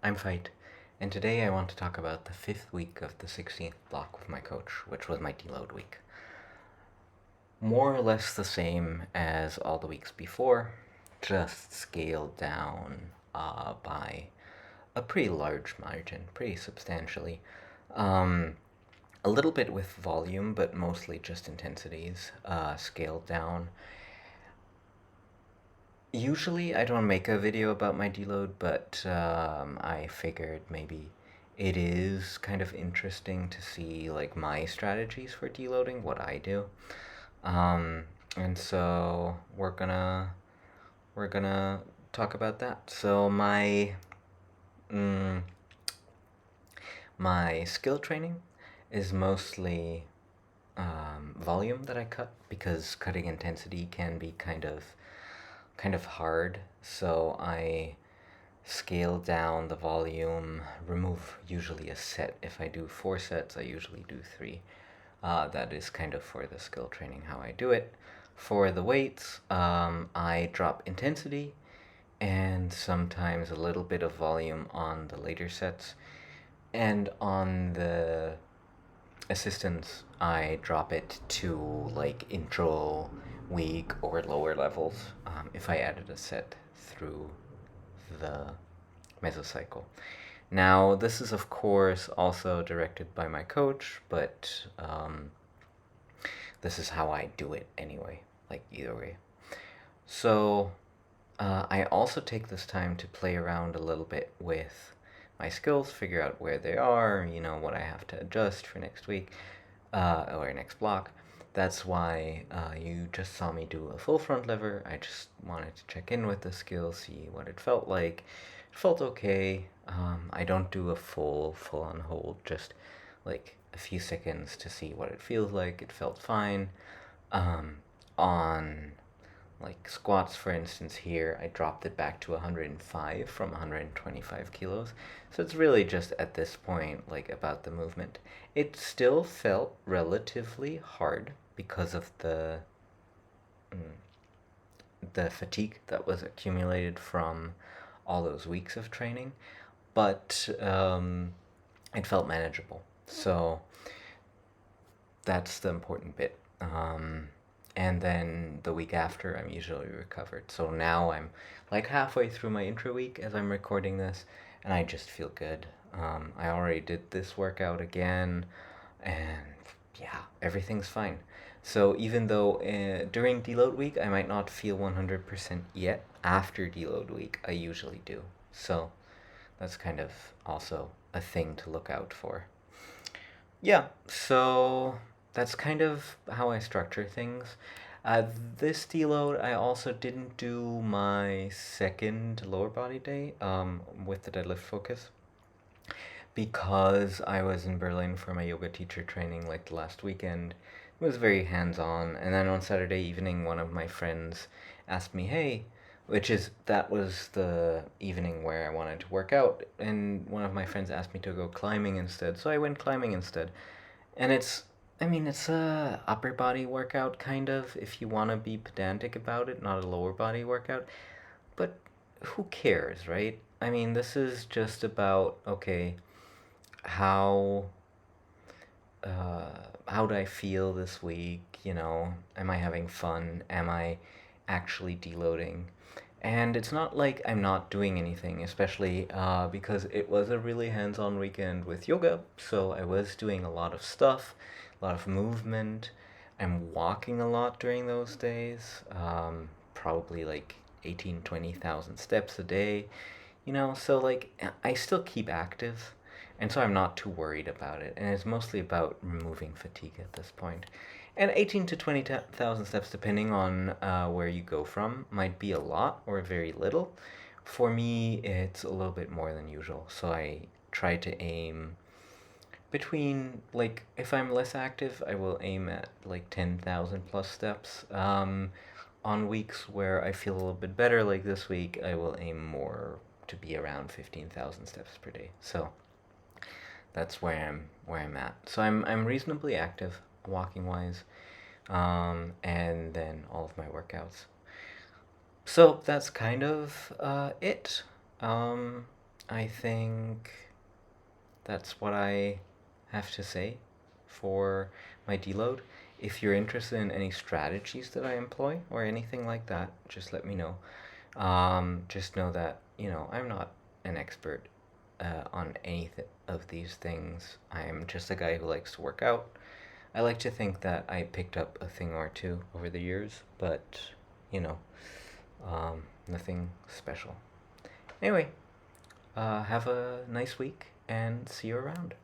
I'm Fight, and today I want to talk about the 5th week of the 16th block with my coach, which was my deload week. More or less the same as all the weeks before, just scaled down by a pretty large margin, pretty substantially. Um, a little bit with volume, but mostly just intensities, scaled down. Usually I don't make a video about my deload, but I figured maybe it is kind of interesting to see like my strategies for deloading, what I do. And so we're gonna talk about that. So mm, my skill training is mostly volume that I cut because cutting intensity can be kind of hard. So I scale down the volume, remove usually a set. If I do 4 sets, I usually do 3. That is kind of for the skill training how I do it. For the weights, I drop intensity and sometimes a little bit of volume on the later sets. And on the assistance, I drop it to like intro week or lower levels if I added a set through the mesocycle. Now, this is of course also directed by my coach, but this is how I do it anyway, like either way. So, I also take this time to play around a little bit with my skills, figure out where they are, what I have to adjust for next week or next block. That's why you just saw me do a full front lever. I just wanted to check in with the skill, see what it felt like. It felt okay. I don't do a full-on hold, just like a few seconds to see what it feels like. It felt fine. On like squats, for instance, here, I dropped it back to 105 from 125 kilos. So it's really just at this point, like about the movement. It still felt relatively hard because of the fatigue that was accumulated from all those weeks of training, but it felt manageable. So that's the important bit. And then the week after, I'm usually recovered. So now I'm like halfway through my intro week as I'm recording this, and I just feel good. I already did this workout again, and yeah, everything's fine. So even though during deload week I might not feel 100% yet, after deload week I usually do. So that's kind of also a thing to look out for. Yeah, so that's kind of how I structure things. This deload, I also didn't do my second lower body day with the deadlift focus because I was in Berlin for my yoga teacher training like the last weekend. It was very hands-on, and then on Saturday evening, one of my friends asked me, "Hey," that was the evening where I wanted to work out, and one of my friends asked me to go climbing instead, so I went climbing instead. And it's a upper body workout kind of, if you want to be pedantic about it, not a lower body workout. But who cares, right? I mean, this is just about, okay, how how do I feel this week? Am I having fun? Am I actually deloading? And it's not like I'm not doing anything, especially because it was a really hands-on weekend with yoga. So I was doing a lot of stuff, a lot of movement. I'm walking a lot during those days, probably like 18, 20,000 steps a day. So like I still keep active, and so I'm not too worried about it. And it's mostly about removing fatigue at this point. And 18 to 20,000 steps, depending on where you go from, might be a lot or very little. For me, it's a little bit more than usual. So I try to aim between, like, if I'm less active, I will aim at like 10,000 plus steps. On weeks where I feel a little bit better, like this week, I will aim more to be around 15,000 steps per day. So that's where I'm at. So I'm reasonably active walking wise, and then all of my workouts. So that's kind of it. I think that's what I have to say for my deload. If you're interested in any strategies that I employ or anything like that, just let me know. Just know that, I'm not an expert on any of these things. I'm just a guy who likes to work out. I like to think that I picked up a thing or two over the years, but, you know, nothing special. Anyway, have a nice week and see you around.